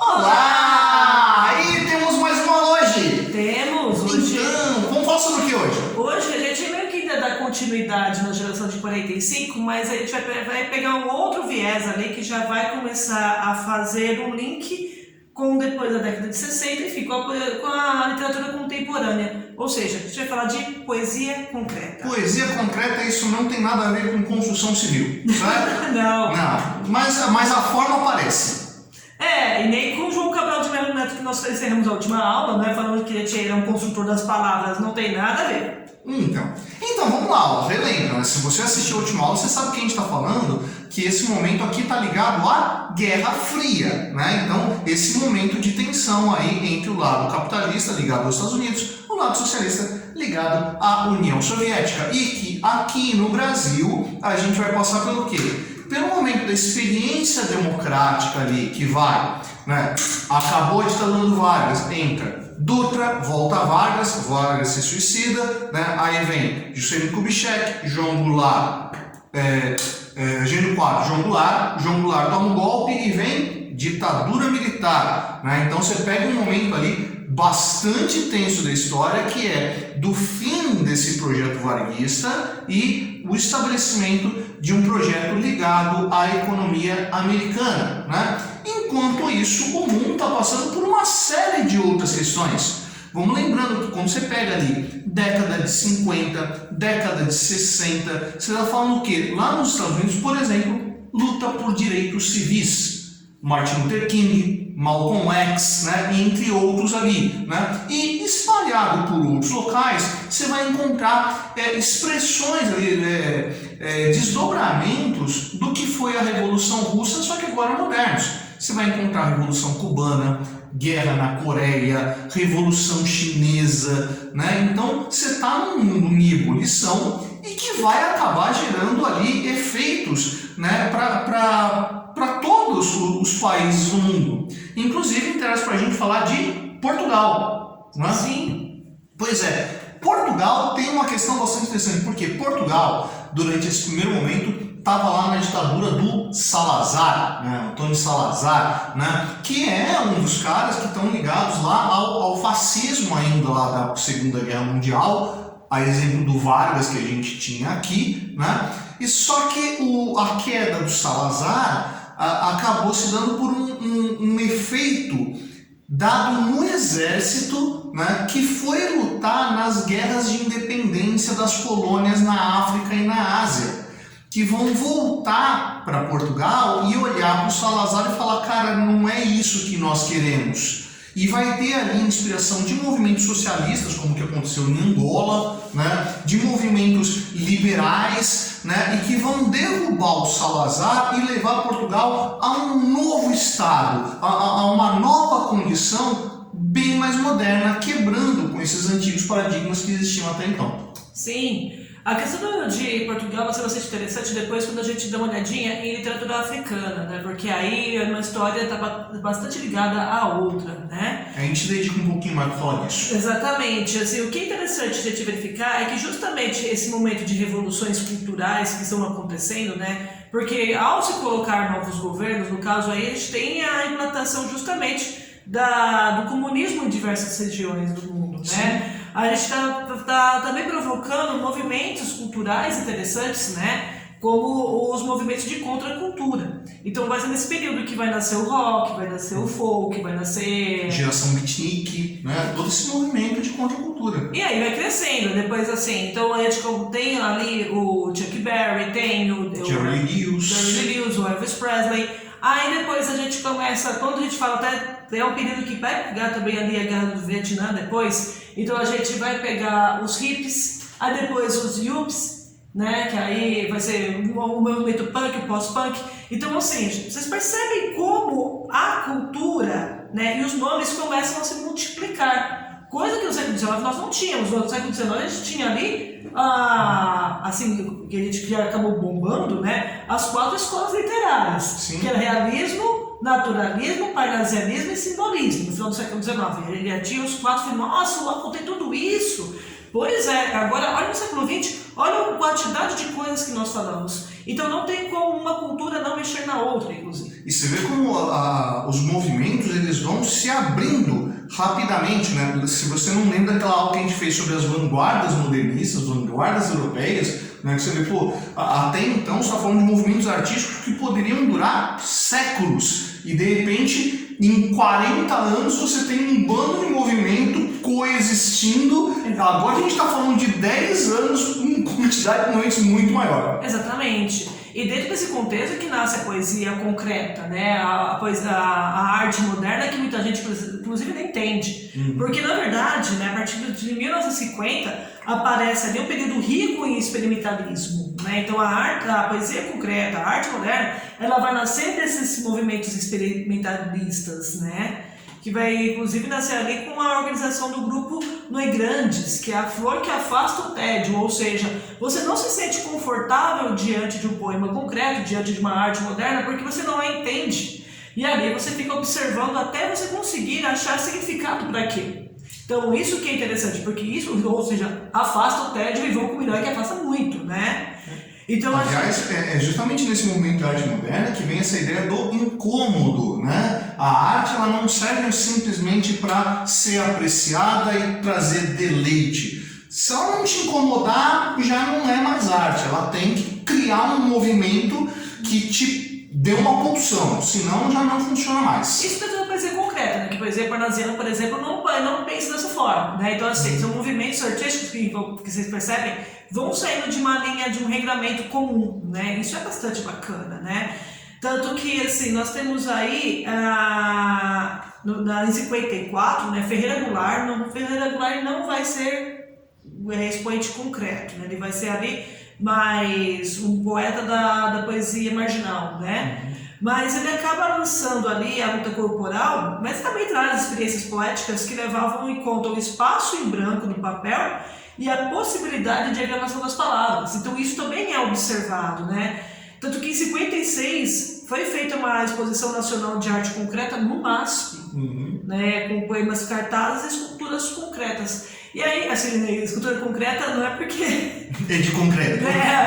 Olá! E temos mais uma hoje! Temos hoje. Então, vamos falar sobre o que hoje? Hoje a gente meio que ainda dá continuidade na geração de 45, mas a gente vai pegar um outro viés ali que já vai começar a fazer um link com depois da década de 60, enfim, com a literatura contemporânea. Ou seja, a gente vai falar de poesia concreta. Poesia concreta, isso não tem nada a ver com construção civil, certo? Não. Não, mas a forma parece. E nem com o João Cabral de Melo Neto, que nós encerramos a última aula, né? Falando que ele é um construtor das palavras, não tem nada a ver. Então vamos lá, ó, relembra, né? Se você assistiu a última aula, você sabe que a gente está falando que esse momento aqui está ligado à Guerra Fria, né? Então, esse momento de tensão aí entre o lado capitalista ligado aos Estados Unidos, o lado socialista ligado à União Soviética. E que aqui no Brasil a gente vai passar pelo quê? Pelo momento da experiência democrática ali que vai, né? Acabou a ditadura do Vargas, entra Dutra, volta a Vargas, Vargas se suicida, né? Aí vem Juscelino Kubitschek, João Goulart, Gênio IV, João Goulart toma um golpe e vem ditadura militar, né? Então você pega um momento ali bastante tenso da história, que é do fim desse projeto varguista e o estabelecimento de um projeto ligado à economia americana, né? Enquanto isso, o mundo está passando por uma série de outras questões. Vamos lembrando que quando você pega ali década de 50, década de 60, você está falando o quê? Lá nos Estados Unidos, por exemplo, luta por direitos civis. Martin Luther King, Malcolm X, né, entre outros ali, né? E espalhado por outros locais, você vai encontrar expressões ali, desdobramentos do que foi a Revolução Russa, só que agora modernos. Você vai encontrar a Revolução Cubana, guerra na Coreia, Revolução Chinesa, né? Então você está num mundo em ebulição e que vai acabar gerando ali efeitos, né, para todos os países do mundo. Inclusive interessa para a gente falar de Portugal, não é? Sim. Pois é, Portugal tem uma questão bastante interessante, porque Portugal, durante esse primeiro momento, estava lá na ditadura do Salazar, né, Antônio Salazar, né, que é um dos caras que estão ligados lá ao fascismo ainda lá da Segunda Guerra Mundial, a exemplo do Vargas que a gente tinha aqui, né, e só que a queda do Salazar acabou se dando por um efeito dado no exército, né, que foi lutar nas guerras de independência das colônias na África e na Ásia, que vão voltar para Portugal e olhar para o Salazar e falar, cara, não é isso que nós queremos. E vai ter ali inspiração de movimentos socialistas, como que aconteceu em Angola, né, de movimentos liberais, né, e que vão derrubar o Salazar e levar Portugal a um novo estado, a uma nova condição bem mais moderna, quebrando com esses antigos paradigmas que existiam até então. Sim. A questão de Portugal vai ser bastante interessante depois quando a gente dá uma olhadinha em literatura africana, né? Porque aí uma história está bastante ligada à outra, né? A gente dedica um pouquinho mais para falar disso. Exatamente. Assim, o que é interessante a gente verificar é que justamente esse momento de revoluções culturais que estão acontecendo, né? Porque ao se colocar novos governos, no caso aí, a gente tem a implantação justamente do comunismo em diversas regiões do mundo, né? Sim. A gente está também provocando movimentos culturais interessantes, né? Como os movimentos de contracultura. Então vai ser nesse período que vai nascer o rock, vai nascer o folk, vai nascer... Geração beatnik, né? Todo esse movimento de contracultura. E aí vai crescendo, depois assim, então a gente tem ali o Chuck Berry, tem o Jerry Lewis, o Elvis Presley. Aí depois a gente começa, quando a gente fala até, é um período que vai pegar também ali a guerra do Vietnã depois, então a gente vai pegar os hippies, aí depois os yuppies, né, que aí vai ser o movimento punk, o pós-punk. Então assim, vocês percebem como a cultura, né, e os nomes começam a se multiplicar, coisa que no século XIX nós não tínhamos. No século XIX a gente tinha ali, assim, que a gente já acabou bombando, né, as 4 escolas literárias. Sim. Que era realismo, naturalismo, parnasianismo e simbolismo, no final do século XIX. Ele já tinha os 4, nossa, lá contém tudo isso. Pois é, agora olha no século XX, olha a quantidade de coisas que nós falamos. Então não tem como uma cultura não mexer na outra, inclusive. E você vê como os movimentos eles vão se abrindo rapidamente, né? Se você não lembra daquela aula que a gente fez sobre as vanguardas modernistas, vanguardas europeias, né? Que você vê, pô, até então você está falando de movimentos artísticos que poderiam durar séculos e de repente em 40 anos você tem um bando de movimento coexistindo. Agora a gente está falando de 10 anos com quantidade de movimentos muito maior. Exatamente. E dentro desse contexto que nasce a poesia concreta, né? A arte moderna que muita gente, inclusive, não entende. Porque, na verdade, né, a partir de 1950, aparece ali um período rico em experimentalismo. Né? Então, a poesia concreta, a arte moderna, ela vai nascer desses movimentos experimentalistas, né? Que vai, inclusive, nascer ali com a organização do grupo Noigrandes, que é a flor que afasta o tédio, ou seja, você não se sente confortável diante de um poema concreto, diante de uma arte moderna, porque você não a entende. E ali você fica observando até você conseguir achar significado para aquilo. Então, isso que é interessante, porque isso, ou seja, afasta o tédio e vão combinar que afasta muito, né? Então, aliás, é justamente nesse momento da arte moderna que vem essa ideia do incômodo, né? A arte ela não serve simplesmente para ser apreciada e trazer deleite. Se ela não te incomodar, já não é mais arte. Ela tem que criar um movimento que te dê uma pulsão, senão já não funciona mais. Isso é uma poesia concreta, né? Que a poesia parnasiana, por exemplo, não pensa dessa forma, né? Então, assim, são movimentos artísticos que vocês percebem, vão saindo de uma linha, de um regramento comum, né? Isso é bastante bacana, né? Tanto que, assim, nós temos aí, em 54, né, Ferreira Goulart não vai ser expoente concreto, né? Ele vai ser ali mais um poeta da poesia marginal, né? Mas ele acaba lançando ali a luta corporal, mas também traz experiências poéticas que levavam em conta o espaço em branco no papel e a possibilidade de agravação das palavras. Então isso também é observado, né? Tanto que em 56 foi feita uma exposição nacional de arte concreta no MASP, né? Com poemas cartazes e esculturas concretas. E aí, assim, escultura concreta não é porque... É de concreto.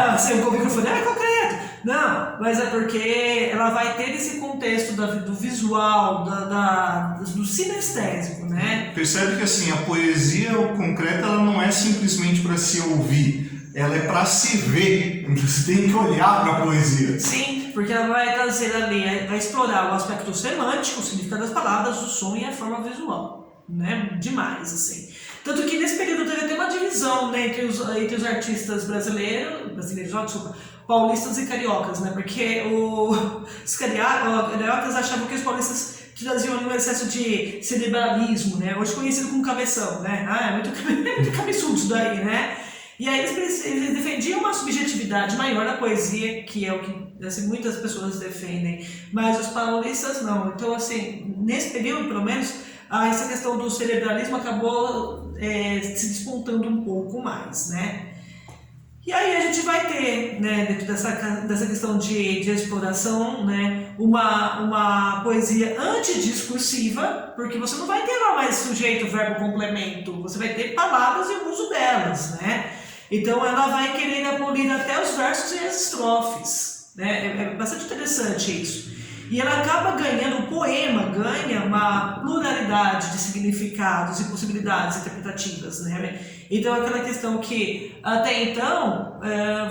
Assim, o microfone é concreto. Não, mas é porque ela vai ter esse contexto do visual, do sinestésico, né? Percebe que assim, a poesia concreta ela não é simplesmente para se ouvir, ela é para se ver. Você tem que olhar para a poesia. Sim, porque ela vai trazer ali, vai explorar o aspecto semântico, o significado das palavras, o som e a forma visual, né? Demais, assim. Tanto que nesse período teve até uma divisão, né, entre os artistas paulistas e cariocas, né? Porque os cariocas achavam que os paulistas traziam ali um excesso de cerebralismo, né? Hoje conhecido como cabeção, né? É muito cabeçudo isso daí, né? E aí eles defendiam uma subjetividade maior da poesia, que é o que assim, muitas pessoas defendem, mas os paulistas não. Então, assim, nesse período, pelo menos, essa questão do cerebralismo acabou se despontando um pouco mais, né? E aí a gente vai ter, né, dentro dessa questão de exploração, né, uma poesia antidiscursiva, porque você não vai ter lá mais sujeito, verbo, complemento, você vai ter palavras e o uso delas, né? Então ela vai querer abolir até os versos e as estrofes, né? É bastante interessante isso. E ela acaba ganhando, o poema ganha uma pluralidade de significados e possibilidades interpretativas, né? Então aquela questão que até então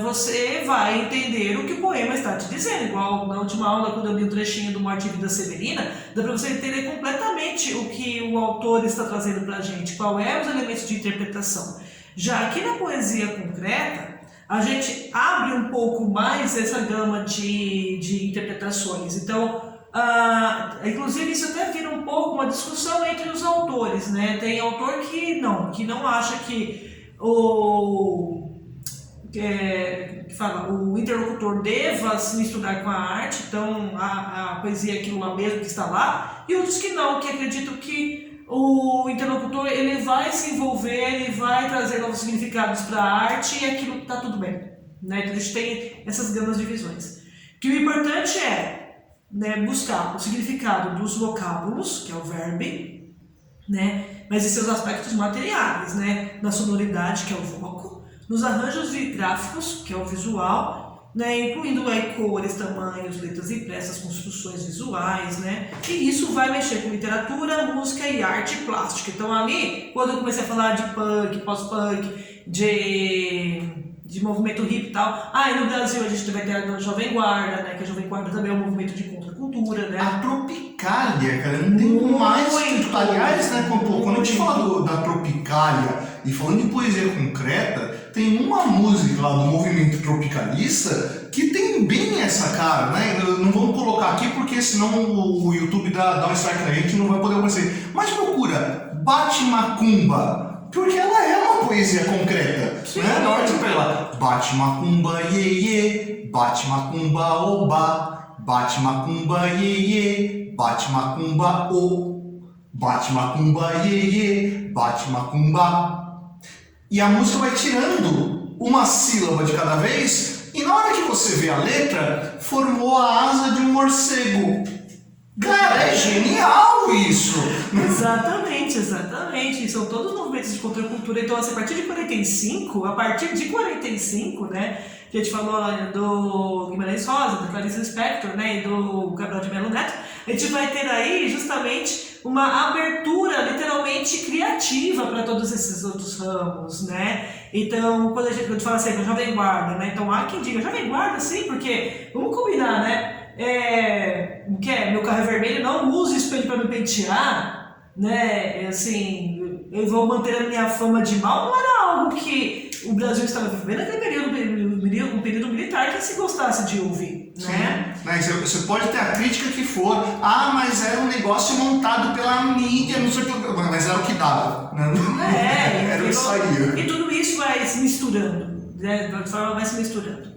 você vai entender o que o poema está te dizendo, igual na última aula quando eu li um trechinho do Morte e Vida Severina, dá para você entender completamente o que o autor está trazendo para a gente, qual é os elementos de interpretação. Já aqui na poesia concreta, a gente abre um pouco mais essa gama de interpretações. Então, inclusive isso até vira um pouco uma discussão entre os autores, né? Tem autor que não acha que o interlocutor deva se misturar com a arte, então a poesia é aquilo lá mesmo que está lá, e outros que não, que acreditam que o interlocutor ele vai se envolver, ele vai trazer novos significados para a arte e aquilo está tudo bem, né? Então a gente tem essas gamas de visões. Que o importante é, né, buscar o significado dos vocábulos, que é o verbo, né? Mas em seus aspectos materiais, né? Na sonoridade, que é o voco, nos arranjos gráficos, que é o visual, né, incluindo aí cores, tamanhos, letras impressas, construções visuais, né, e isso vai mexer com literatura, música e arte plástica. Então ali, quando eu comecei a falar de punk, pós-punk, de movimento hippie e tal, aí no Brasil a gente vai ter a Jovem Guarda, né, que a Jovem Guarda também é um movimento de contracultura, né. A Tropicália, cara, não tem mais... Aliás, né, quando a gente fala da Tropicália e falando de poesia concreta, tem uma música lá do movimento tropicalista que tem bem essa cara, né? Não vamos colocar aqui porque senão o YouTube dá um strike na gente e não vai poder aparecer. Mas procura Bate Macumba, porque ela é uma poesia concreta. Sim. Né? Na hora de você pega lá, bate macumba, iê, bate macumba, oba, bate macumba, iê, bate macumba, o, bate macumba, iê, bate macumba. E a música vai tirando uma sílaba de cada vez, e na hora que você vê a letra, formou a asa de um morcego. Cara, é genial isso! Exatamente, exatamente. São todos movimentos de contracultura. Então, assim, a partir de 45, né, que a gente falou do Guimarães Rosa, da Clarice Lispector, né, e do Gabriel de Melo Neto, a gente vai ter aí justamente uma abertura literalmente criativa para todos esses outros ramos, né? Então, quando a gente fala assim, a Jovem Guarda, né? Então, há quem diga Jovem Guarda, sim, porque, vamos combinar, né? Meu carro é vermelho, não use espelho para me pentear, né? Assim, eu vou manter a minha fama de mal, não era algo que o Brasil estava vivendo naquele período, um período militar que se gostasse de ouvir, né? Sim, você pode ter a crítica que for, mas era um negócio montado pela mídia, não sei o que, mas era o que dava, né? Era o que saía. E tudo isso vai se misturando, né? De forma vai se misturando.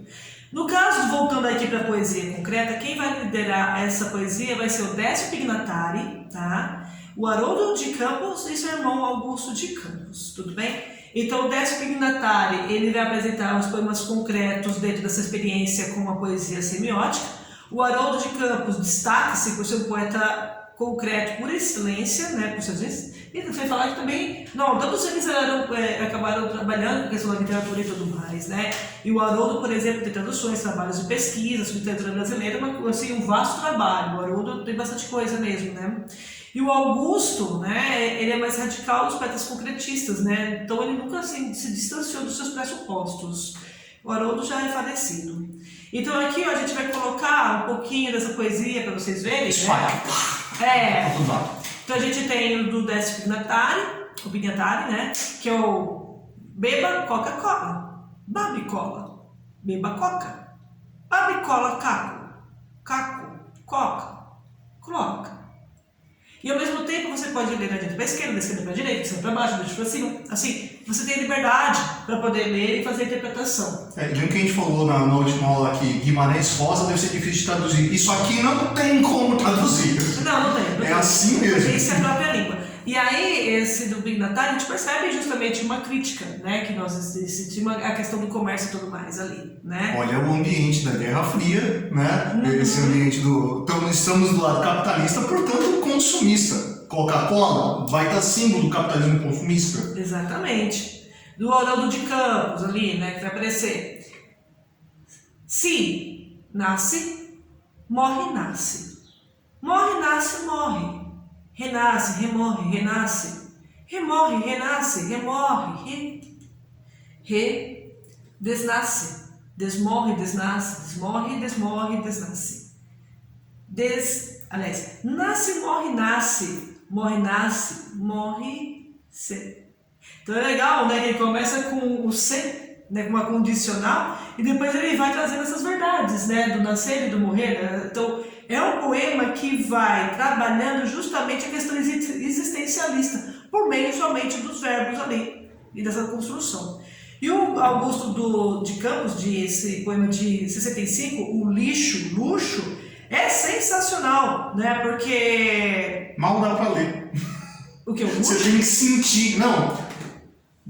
No caso, voltando aqui para a poesia concreta, quem vai liderar essa poesia vai ser o Décio Pignatari, tá? O Haroldo de Campos e seu irmão Augusto de Campos, tudo bem? Então, o Décio Pignatari, ele vai apresentar os poemas concretos dentro dessa experiência com a poesia semiótica. O Haroldo de Campos destaca-se por ser um poeta concreto por excelência, né, por seus vezes. E ele foi falar que também, todos eles acabaram trabalhando com a questão da literatura e tudo mais, né? E o Haroldo, por exemplo, tem traduções, trabalhos de pesquisa sobre literatura brasileira, mas assim, um vasto trabalho. O Haroldo tem bastante coisa mesmo, né? E o Augusto, né, ele é mais radical dos poetas concretistas, né? Então ele nunca assim, se distanciou dos seus pressupostos. O Haroldo já é falecido. Então aqui ó, a gente vai colocar um pouquinho dessa poesia para vocês verem, né? Então a gente tem o do Décio Pignatari, né? Que é o Beba Coca-Cola, Babe Cola, Beba Coca, Babe Cola Caco, Caco, Coca, Coloca. E ao mesmo tempo você pode ler da direita para a esquerda, da esquerda para a direita, de cima para baixo, de baixo para cima. Assim, você tem liberdade para poder ler e fazer a interpretação. De que a gente falou na última aula aqui, Guimarães Rosa deve ser difícil de traduzir. Isso aqui não tem como traduzir. Não tem. É assim mesmo. Porque isso é a própria língua. E aí, esse do Pignatari, a gente percebe justamente uma crítica, né? Que nós sentimos a questão do comércio e tudo mais ali, né? Olha o ambiente da Guerra Fria, né? Esse ambiente estamos do lado capitalista, portanto, consumista. Coca-Cola vai estar símbolo do capitalismo consumista. Exatamente. Do Haroldo de Campos ali, né? Que vai aparecer. Se nasce, morre, nasce. Morre, nasce, morre. Renasce, remorre, renasce. Remorre, renasce, remorre. Desnasce. Desmorre, desnasce. Desmorre, desmorre, desnasce. Aliás, nasce, morre, nasce. Morre, nasce. Morre, se. Então é legal, né? Que ele começa com o se, né, com uma condicional, e depois ele vai trazendo essas verdades, né? Do nascer e do morrer. Né? Então, é um poema que vai trabalhando justamente a questão existencialista, por meio somente dos verbos ali, e dessa construção. E o Augusto de Campos, esse poema de 65, o luxo, é sensacional, né? Porque... Mal dá pra ler. O que? O luxo? Você tem que sentir... Não.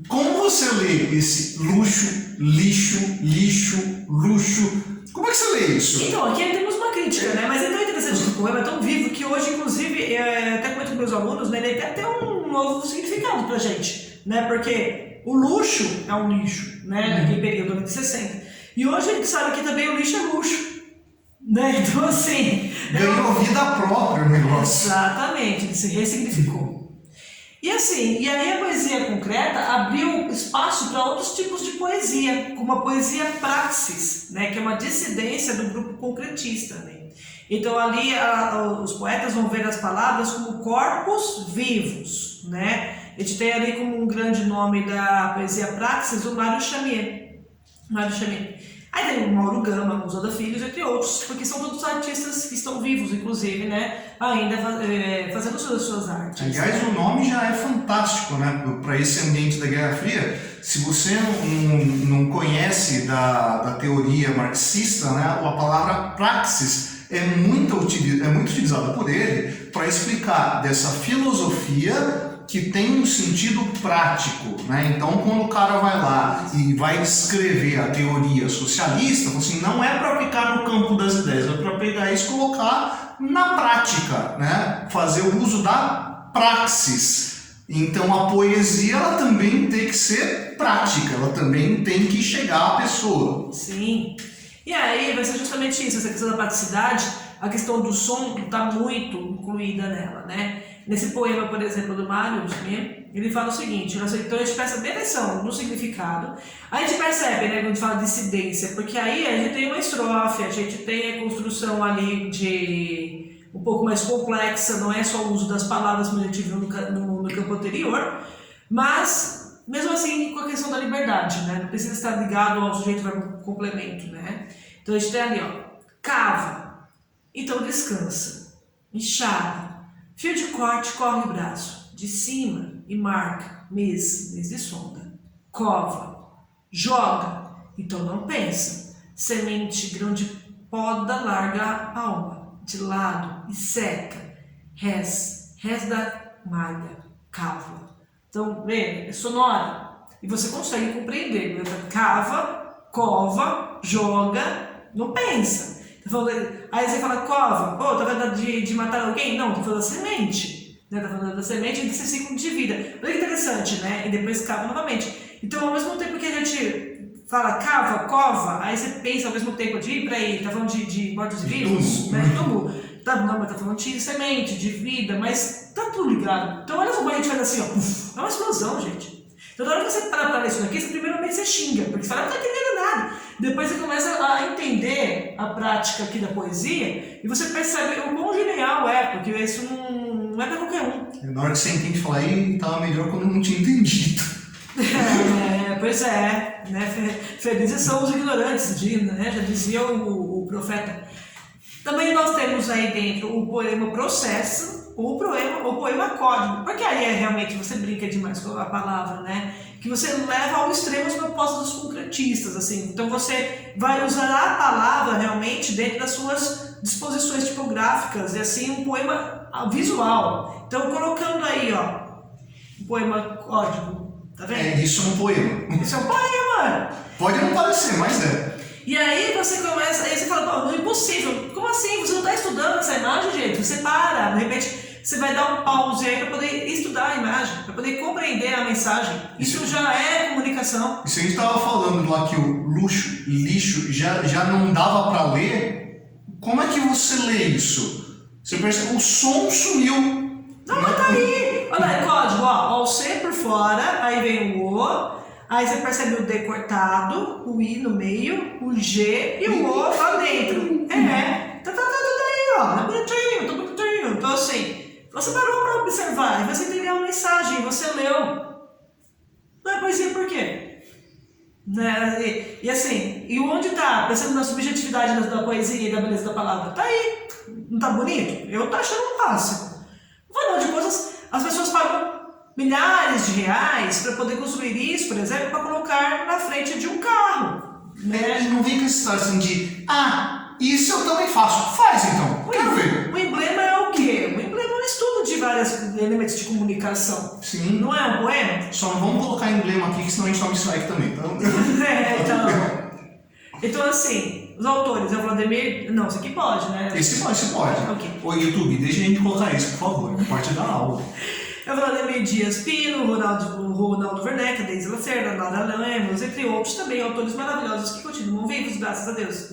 Como você lê esse luxo, lixo, luxo? Como é que você lê isso? Então, aqui temos uma crítica, né? Mas é tão interessante que o poema é tão vivo que hoje, inclusive, até comento com meus alunos, né? Ele tem até um novo significado pra gente, né? Porque o luxo é um lixo, né? Naquele período, anos 60. E hoje a gente sabe que também o lixo é luxo, né? Então assim... Ganhou vida própria o negócio. Exatamente, ele se ressignificou. E assim, e aí a poesia concreta abriu espaço para outros tipos de poesia, como a poesia praxis, né, que é uma dissidência do grupo concretista, né? Então ali os poetas vão ver as palavras como corpos vivos, né? A gente tem ali como um grande nome da poesia praxis o Mário Chamier. Aí tem o Mauro Gama, o Zoda Filhos, entre outros, porque são todos artistas que estão vivos, inclusive, né, ainda fazendo suas artes. Aliás, o nome já é fantástico, né, para esse ambiente da Guerra Fria. Se você não conhece da teoria marxista, né, a palavra praxis é muito utilizada por ele para explicar dessa filosofia que tem um sentido prático, né? Então, quando o cara vai lá e vai descrever a teoria socialista, assim, não é para aplicar no campo das ideias, é para pegar isso e colocar na prática, né? Fazer o uso da praxis. Então, a poesia ela também tem que ser prática, ela também tem que chegar à pessoa. Sim. E aí vai ser justamente isso, essa questão da praticidade, a questão do som está muito incluída nela, né? Nesse poema, por exemplo, do Mário, ele fala o seguinte, então a gente presta bem atenção no significado, a gente percebe, né, quando a gente fala dissidência, porque aí a gente tem uma estrofe, a gente tem a construção ali de um pouco mais complexa, não é só o uso das palavras como a gente viu no campo anterior, mas mesmo assim com a questão da liberdade, né, não precisa estar ligado ao sujeito verbo complemento, né. Então a gente tem ali, ó, cava, então descansa, enxada, fio de corte corre o braço, de cima e marca, mês de sonda. Cova, joga, então não pensa. Semente, grão de poda, larga a palma, de lado e seca. Res da malha, cava. Então, é sonora. E você consegue compreender. Cava, cova, joga, não pensa. Aí você fala, cova, pô, tá falando de matar alguém? Não, tô falando da semente, né? Tá falando da semente e desse ciclo de vida. Olha que interessante, né? E depois cava novamente. Então, ao mesmo tempo que a gente fala cava, cova, aí você pensa ao mesmo tempo de, peraí, tá falando de mortos-vivos, né? Túmulo. Não, mas tá falando de semente, de vida, mas tá tudo ligado. Então, olha só como a gente faz assim, ó, é uma explosão, gente. Então, na hora que você para pra ler isso aqui, primeiramente você xinga, porque você fala, não tá entendendo nada. Depois você começa a entender a prática aqui da poesia e você percebe o quão genial é, porque isso não é pra qualquer um. Na hora que você entende, falar aí, tava melhor quando eu não tinha entendido. Pois é, né? Felizes são os ignorantes, né? Já dizia o profeta. Também nós temos aí dentro o poema processo, o poema código, porque aí realmente você brinca demais com a palavra, né? Que você leva ao extremo as propostas dos concretistas, assim. Então você vai usar a palavra realmente dentro das suas disposições tipográficas, e assim um poema visual. Então colocando aí, ó, o poema código, tá vendo? Isso é um poema. Isso é um poema! Pode não parecer, mas é. E aí você começa, aí você fala, não é impossível. Como assim? Você não está estudando essa imagem, gente? Você para, de repente você vai dar um pause aí para poder estudar a imagem, para poder compreender a mensagem. Isso já é comunicação. E se a gente estava falando lá que o lixo já não dava para ler, como é que você lê isso? Você percebe, o som sumiu. Não, mas tá aí. Olha, código, ó, o C por fora, aí vem o O. Aí você percebe o D cortado, o I no meio, o G e o O lá dentro. Tá tudo aí, ó. Tá bonitinho. Então assim, você parou para observar, você entendeu a mensagem, você leu. Não é poesia por quê? Né? E assim, e onde tá? Pensando na subjetividade da poesia e da beleza da palavra. Tá aí. Não tá bonito? Eu tô achando um passo. Afinal de contas, as pessoas pagam milhares de reais para poder construir isso, por exemplo, para colocar na frente de um carro. Né? Não vem com esse história assim de, isso eu também faço. Faz então, quero ver. O emblema é o quê? O emblema é um estudo de vários elementos de comunicação. Sim. Não é um poema? Só não vamos colocar emblema aqui, que senão a gente toma strike também. Então assim, os autores, é o Vladimir... Não, isso aqui pode, né? Esse pode. Ok. Ô YouTube, deixa a gente colocar isso, por favor. Parte da aula. Eu falei Dias Pino, Ronaldo Werneck, Deise Lacerda, Nara Lemos, entre outros também, autores maravilhosos que continuam vivos, graças a Deus.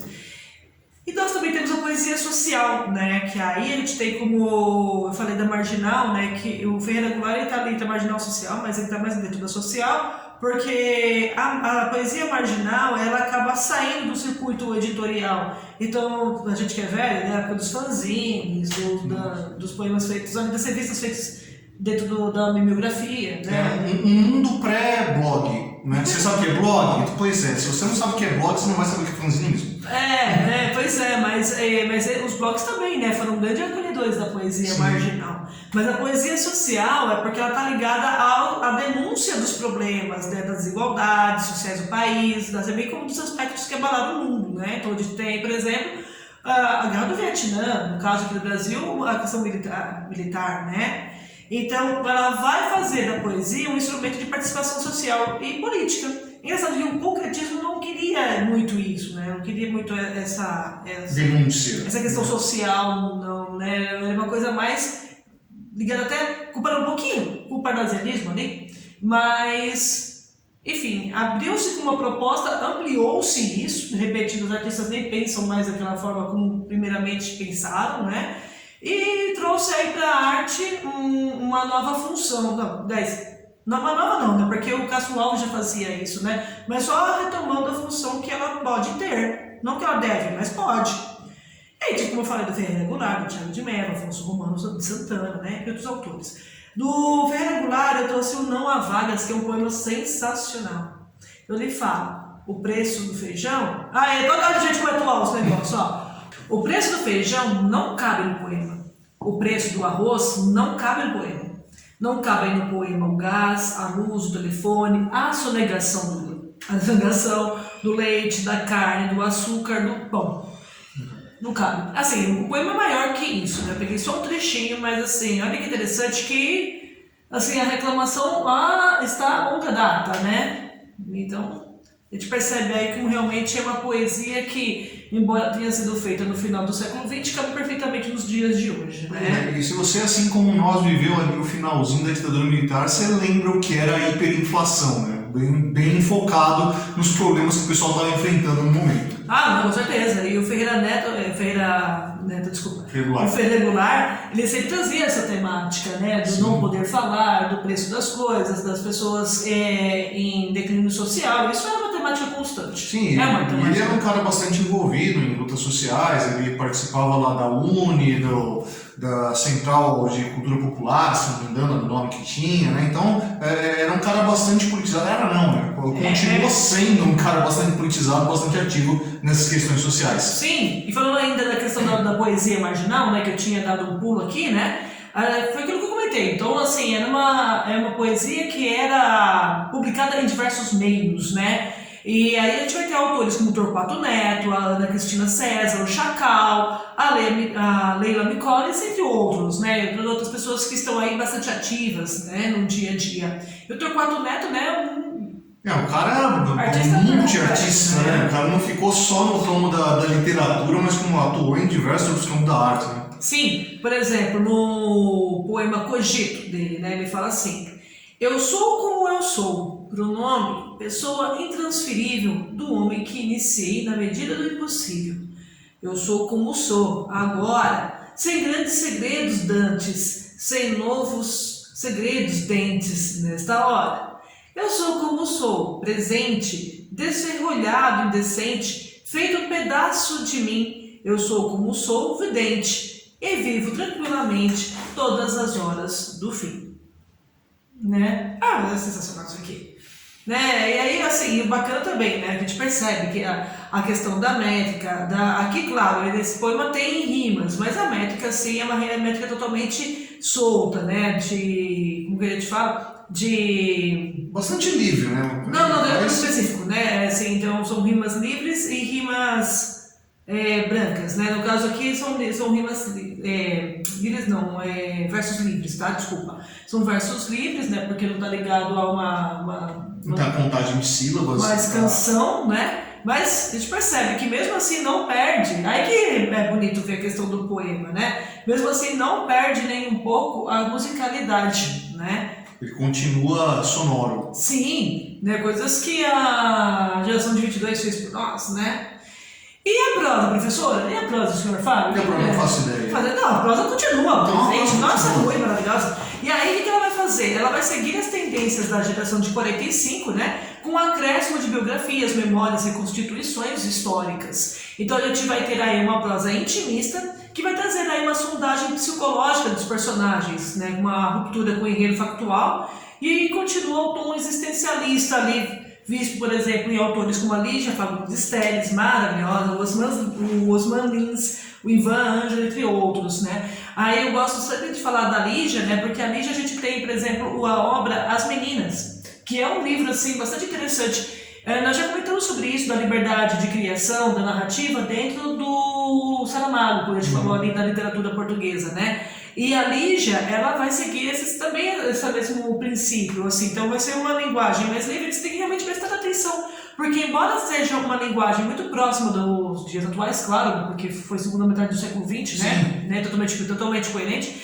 E nós também temos a poesia social, né, que aí a gente tem como, eu falei da marginal, né, que o Ferreira Goulart está ali da marginal social, mas ele está mais dentro da social, porque a poesia marginal, ela acaba saindo do circuito editorial. Então, a gente que é velho, na época dos fanzines, dos poemas feitos, das revistas feitas dentro da mimeografia, né? Um mundo pré-blog, né? Você sabe o que é blog? Pois é, se você não sabe o que é blog, você não vai saber o que é fanzine mesmo. Pois é, mas os blogs também, né, foram grandes acolhedores da poesia marginal. Mas a poesia social é porque ela está ligada à denúncia dos problemas, né, das desigualdades sociais do país, bem como dos aspectos que abalaram o mundo, né? Então a gente tem, por exemplo, a Guerra do Vietnã, no caso aqui do Brasil, a questão militar, né? Então, ela vai fazer da poesia um instrumento de participação social e política. Engraçado que o concretismo não queria muito isso, né? Não queria muito essa denúncia. Essa questão social, não, né? É uma coisa mais ligada até, culpando um pouquinho o parnasianismo ali, mas, enfim, abriu-se com uma proposta, ampliou-se isso, de repente os artistas nem pensam mais daquela forma como primeiramente pensaram, né? E trouxe aí para a arte uma nova função, não uma nova não, né? Porque o Castro Alves já fazia isso, né? Mas só retomando a função que ela pode ter, não que ela deve, mas pode. E aí, tipo, como eu falei do Ferreira Goulart, do Thiago de Mello, Afonso Romano de Santana, né? E outros autores. Do Ferreira Goulart eu trouxe o Não Há Vagas, que é um poema sensacional. Eu lhe falo, o preço do feijão... toda hora a gente vai atuar os negócios, ó. O preço do feijão não cabe no poema. O preço do arroz não cabe no poema. Não cabe no poema o gás, a luz, o telefone, a sonegação do leite, da carne, do açúcar, do pão. Não cabe. Assim, o poema é maior que isso, né? Eu peguei só um trechinho, mas assim, olha que interessante que assim, a reclamação está a longa data, né? Então... a gente percebe aí como realmente é uma poesia que, embora tenha sido feita no final do século XX, cabe perfeitamente nos dias de hoje, né? E se você, assim como nós, viveu ali o finalzinho da ditadura militar, você lembra o que era a hiperinflação, né? Bem focado nos problemas que o pessoal estava enfrentando no momento. Não, com certeza. E o Ferreira Goulart, ele sempre trazia essa temática, né? Do não poder falar, do preço das coisas, das pessoas em declínio social. Isso era uma temática constante. Sim, ele era um cara bastante envolvido em lutas sociais, ele participava lá da UNE, da Central de Cultura Popular, se não me engano, do nome que tinha, né? Então, era um cara bastante politizado. Né? Continua sendo um cara bastante politizado, bastante ativo nessas questões sociais. Sim, e falando ainda da questão da poesia marginal, né, que eu tinha dado um pulo aqui, né? Foi aquilo que eu comentei. Então, assim, era uma poesia que era publicada em diversos meios, né? E aí a gente vai ter autores como Torquato Neto, a Ana Cristina César, o Chacal, a Leila Micoles, entre outros, né? E outras pessoas que estão aí bastante ativas, né, no dia a dia. E o Torquato Neto, né, o cara é multi-artista, né? O cara não ficou só no ramo da literatura, mas como atuou em diversos outros campos da arte, né? Sim, por exemplo, no poema Cogito dele, né, ele fala assim: eu sou como eu sou, pronome, pessoa intransferível do homem que iniciei na medida do impossível. Eu sou como sou, agora, sem grandes segredos dantes, sem novos segredos dentes nesta hora. Eu sou como sou, presente, desferrolhado, indecente, feito um pedaço de mim. Eu sou como sou, vidente, e vivo tranquilamente todas as horas do fim. Né? É sensacional isso aqui. Né? E aí, assim, o bacana também, né? A gente percebe que a questão da métrica, aqui, claro, esse poema tem rimas, mas a métrica, assim, é uma métrica totalmente solta, né? Como que a gente fala? Bastante livre, né? Não é específico, né? Assim, então, são rimas livres e rimas brancas, né? No caso aqui, são rimas livres, não, versos livres, tá? Desculpa. São versos livres, né? Porque não tá ligado a não tem a contagem de sílabas. Mas canção, né? Mas a gente percebe que mesmo assim não perde, aí que é bonito ver a questão do poema, né? Mesmo assim não perde nem um pouco a musicalidade, né? Ele continua sonoro. Sim, né? Coisas que a geração de 22 fez por nós, né? E a prosa, professora? E a prosa do senhor Fábio? Não faço ideia. Não, a prosa continua, presente. Nossa, continua. muito maravilhosa. E aí, o que ela vai fazer? Ela vai seguir as tendências da geração de 45, né? Com um acréscimo de biografias, memórias e reconstituições históricas. Então, a gente vai ter aí uma prosa intimista, que vai trazer aí uma sondagem psicológica dos personagens, né? Uma ruptura com o enredo factual, e continua o tom existencialista ali, visto, por exemplo, em autores como a Lígia Fagundes Telles, maravilhosa, o Osman Lins, o Ivan Ângelo, entre outros, né? Aí eu gosto sempre de falar da Lígia, né? Porque a Lígia a gente tem, por exemplo, a obra As Meninas, que é um livro, assim, bastante interessante. Nós já comentamos sobre isso, da liberdade de criação, da narrativa, dentro do Saramago, quando a gente falou ali da literatura portuguesa, né? E a Lígia, ela vai seguir esse mesmo princípio, assim, então vai ser uma linguagem mais livre, que você tem que realmente prestar atenção, porque embora seja uma linguagem muito próxima dos dias atuais, claro, porque foi segunda metade do século XX, né? Totalmente coerente,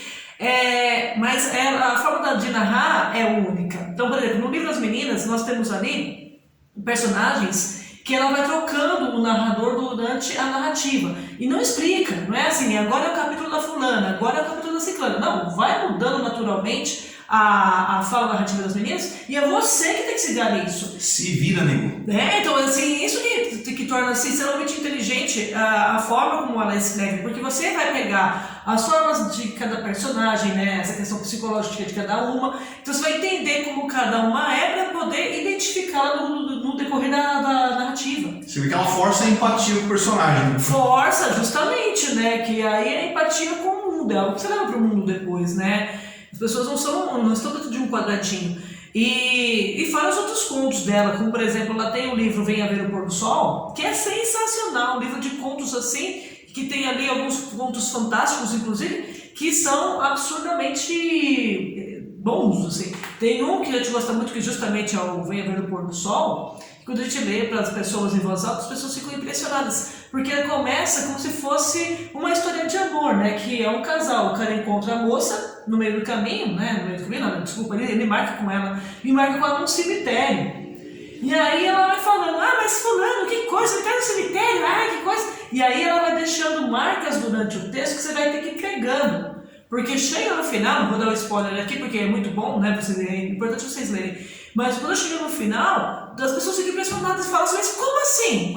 mas a forma de narrar é única. Então, por exemplo, no livro Das Meninas, nós temos ali personagens que ela vai trocando o narrador durante a narrativa. E não explica, não é assim, agora é o capítulo da fulana, agora é o capítulo da ciclana. Não, vai mudando naturalmente a fala narrativa das meninas, e é você que tem que se ligar nisso. Se vira, nego. Então, assim, isso que torna assim, extremamente inteligente a forma como ela escreve, porque você vai pegar as formas de cada personagem, né, essa questão psicológica de cada uma, então você vai entender como cada uma é para poder identificá-la no decorrer da narrativa. Você vê que ela força a empatia com o personagem. Força, justamente, né, que aí é a empatia com o mundo, é algo que você leva para o mundo depois, né. As pessoas não estão dentro de um quadradinho. E fora os outros contos dela, como por exemplo, ela tem o livro Venha Ver o Pôr do Sol, que é sensacional, um livro de contos assim, que tem ali alguns contos fantásticos, inclusive, que são absurdamente bons, assim. Tem um que a gente gosta muito, que justamente é o Venha Ver o Pôr do Sol, que quando a gente lê para as pessoas em voz alta, as pessoas ficam impressionadas, porque ela começa como se fosse uma história de amor, né, que é um casal, o cara encontra a moça no meio do caminho, ele marca com ela num cemitério. E aí ela vai falando, mas fulano, que coisa, ele tá no cemitério, que coisa. E aí ela vai deixando marcas durante o texto que você vai ter que ir pegando. Porque chega no final, não vou dar um spoiler aqui porque é muito bom, né, vocês lerem, é importante vocês lerem. Mas quando chega no final, as pessoas ficam impressionadas e falam assim, mas como assim?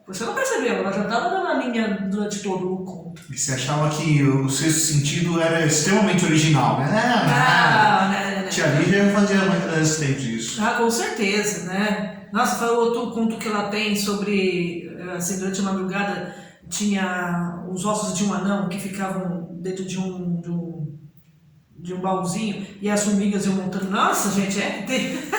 Você não percebeu, ela já estava dando a linha durante todo o conto. E você achava que o sexto sentido era extremamente original, né? Tia Lígia fazia antes tempo disso. Com certeza, né? Nossa, foi outro conto que ela tem sobre, assim, durante a madrugada, tinha os ossos de um anão que ficavam dentro de um baúzinho e as formigas iam montando. Nossa, gente, arrepio.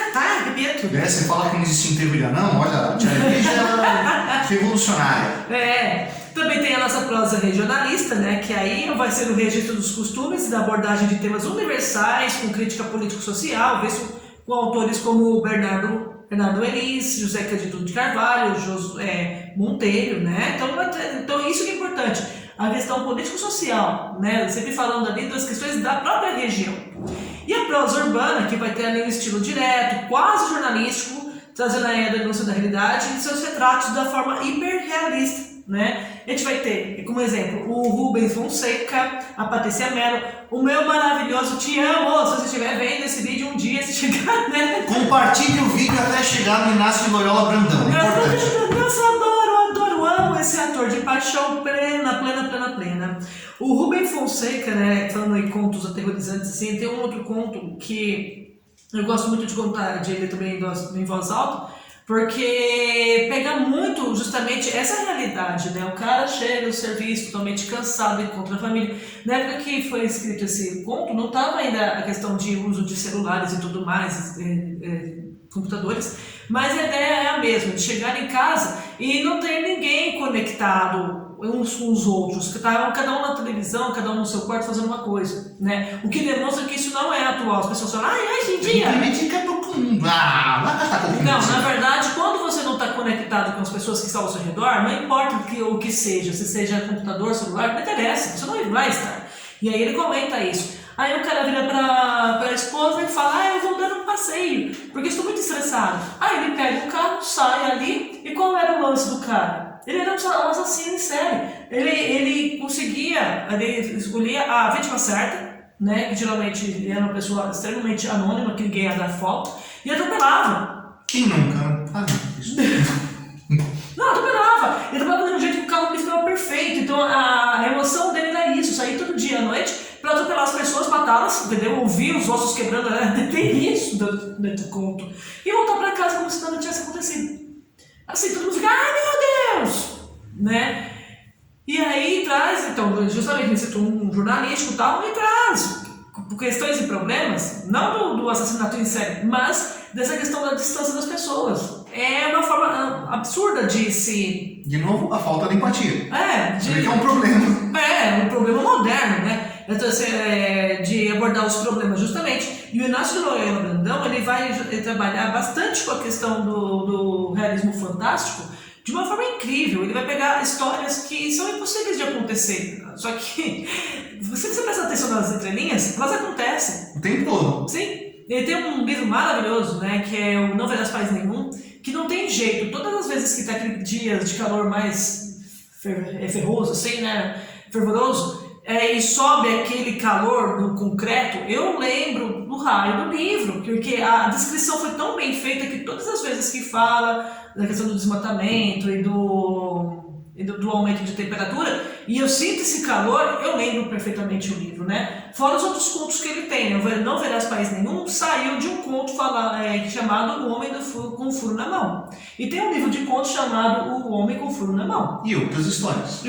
Você fala que não existe enterro de anão? Olha, a Tia Lígia era revolucionária. Também tem a nossa prosa regionalista, né, que aí vai ser o registro dos costumes e da abordagem de temas universais, com crítica político-social, visto com autores como Bernardo Elis, José Cândido de Carvalho, Josué Monteiro, né? Então isso que é importante, a questão político-social, né? Sempre falando ali das questões da própria região. E a prosa urbana, que vai ter ali um estilo direto, quase jornalístico, trazendo aí a denúncia da realidade e seus retratos da forma hiperrealista, né? A gente vai ter, como exemplo, o Rubens Fonseca, a Patrícia Mello, o meu maravilhoso Te Amo, se você estiver vendo esse vídeo um dia, se chegar, né? Compartilhe o vídeo até chegar no Inácio de Loyola Brandão, importante. Nossa, adoro, amo esse ator de paixão plena. O Rubens Fonseca, né, falando em contos aterrorizantes, assim, tem um outro conto que eu gosto muito de contar, de ler também em voz alta, porque pega muito justamente essa realidade, né? O cara chega do serviço totalmente cansado, encontra a família. Na época que foi escrito esse conto, não estava ainda a questão de uso de celulares e tudo mais, computadores, mas a ideia é a mesma, de chegar em casa e não ter ninguém conectado uns com os outros, cada um na televisão, cada um no seu quarto fazendo uma coisa, né? O que demonstra que isso não é atual. As pessoas falam, hoje em dia... Não, na verdade, quando você não está conectado com as pessoas que estão ao seu redor, não importa o que seja, se seja computador, celular, não interessa, você não vai estar. E aí ele comenta isso. Aí o cara vira pra esposa e fala, eu vou dar um passeio, porque estou muito estressado. Aí ele pega o carro, sai ali, e qual era o lance do cara? Ele era um assassino em série. Ele escolhia a vítima certa, né, que geralmente era uma pessoa extremamente anônima, que ninguém ia dar foto, e atropelava. Quem nunca faz isso? Não, atropelava. Ele atropelava de um jeito que o carro ficava perfeito. Então a emoção dele era isso, sair todo dia à noite para atropelar as pessoas, matá-las, entendeu? Ouvir os ossos quebrando, tem isso dentro do conto. E voltar para casa como se nada tivesse acontecido. Assim, todo mundo fica, ai meu Deus! Né? E aí traz, então, justamente ele citou um jornalístico e tal, e traz por questões e problemas, não do assassinato em série, mas dessa questão da distância das pessoas. É uma forma absurda de se... De novo, a falta de empatia. Que é um problema. Um problema moderno, né? Então, de abordar os problemas justamente. E o Inácio de Loyola Brandão, ele vai trabalhar bastante com a questão do realismo fantástico de uma forma incrível. Ele vai pegar histórias que são impossíveis de acontecer. Só que, se você prestar atenção nas entrelinhas, elas acontecem. O tempo todo. Sim. Ele tem um livro maravilhoso, né, que é o Não Verás Paz Nenhum, que não tem jeito. Todas as vezes que tá aquele dia de calor mais ferroso, assim, né, fervoroso, e sobe aquele calor do concreto, eu lembro do raio do livro, porque a descrição foi tão bem feita que todas as vezes que fala da questão do desmatamento e do aumento de temperatura, e eu sinto esse calor, eu lembro perfeitamente o livro, né? Fora os outros contos que ele tem, né? Não Verás País Nenhum saiu de um conto chamado O Homem com Furo na Mão. E tem um livro de contos chamado O Homem com Furo na Mão. E outras histórias.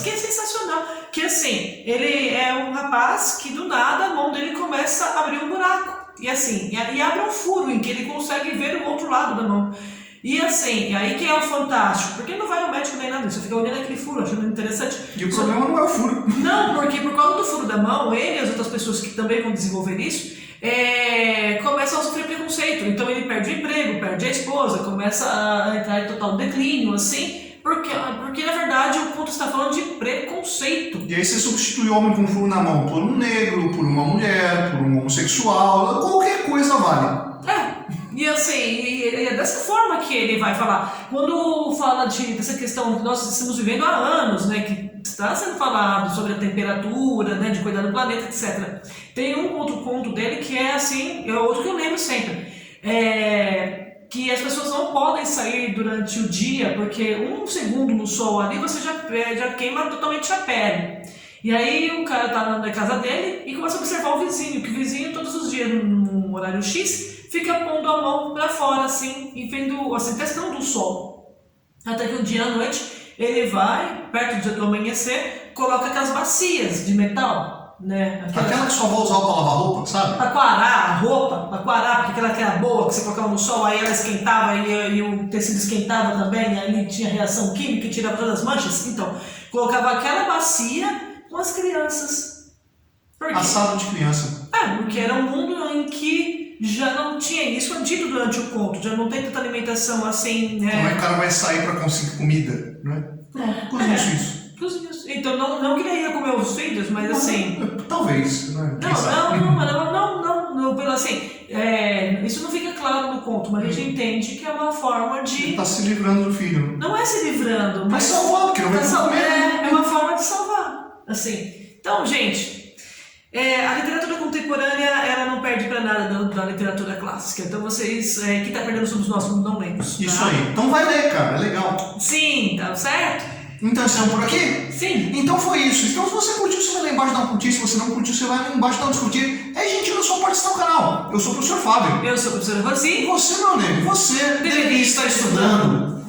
Que é sensacional. Que assim, ele é um rapaz que do nada a mão dele começa a abrir um buraco. E assim, e abre um furo em que ele consegue ver o outro lado da mão. E assim, aí que é o fantástico, porque ele não vai ao médico nem nada, você fica olhando aquele furo, achando interessante. E o problema não é o furo. Não, porque por causa do furo da mão, ele e as outras pessoas que também vão desenvolver isso, começam a sofrer preconceito. Então ele perde o emprego, perde a esposa, começa a entrar em total declínio, assim, porque na verdade o conto está falando de preconceito. E aí você substitui o homem com furo na mão por um negro, por uma mulher, por um homossexual, qualquer coisa vale. E assim, é dessa forma que ele vai falar. Quando fala dessa questão que nós estamos vivendo há anos, né, que está sendo falado sobre a temperatura, né, de cuidar do planeta, etc. Tem um outro conto dele que é assim, é outro que eu lembro sempre, que as pessoas não podem sair durante o dia, porque 1 segundo no sol ali você já queima totalmente a pele. E aí o cara tá na casa dele e começa a observar o vizinho, que o vizinho todos os dias, no horário X, fica pondo a mão para fora, assim, e vendo, assim, testando o sol. Até que um dia à noite, ele vai, perto do amanhecer, coloca aquelas bacias de metal, né? Aquela que sua avó usava para lavar roupa, sabe? Para aquarar a roupa, porque aquela que era boa, que você colocava no sol, aí ela esquentava e o tecido esquentava também, aí tinha reação química e tirava todas as manchas. Então, colocava aquela bacia com as crianças. Assado de criança. Porque era um mundo em que já não tinha isso antigo durante o conto, já não tem tanta alimentação assim, né? Como é que o cara vai sair para conseguir comida, né? Cozinha isso. Então, não que ele ia comer os filhos, mas assim... Talvez, né? Não, pelo assim, isso não fica claro no conto, mas a gente entende que é uma forma de... Ele tá se livrando do filho. Não é se livrando, mas... Tá salvando, porque não vai comer. É uma forma de salvar, assim. Então, gente... a literatura contemporânea, ela não perde para nada da literatura clássica. Então vocês que estão perdendo somos nós, não lemos. Tá? Isso aí. Então vai ler, cara. É legal. Sim, tá certo? Então estamos por aqui? Sim. Então foi isso. Então se você curtiu, você vai lá embaixo dar um curtir. Se você não curtiu, você vai lá embaixo dar um discutir. Gente, eu sou participar do canal. Eu sou o professor Fábio. Eu sou a professora Rosi. E você, meu nego, você deveria estar estudando.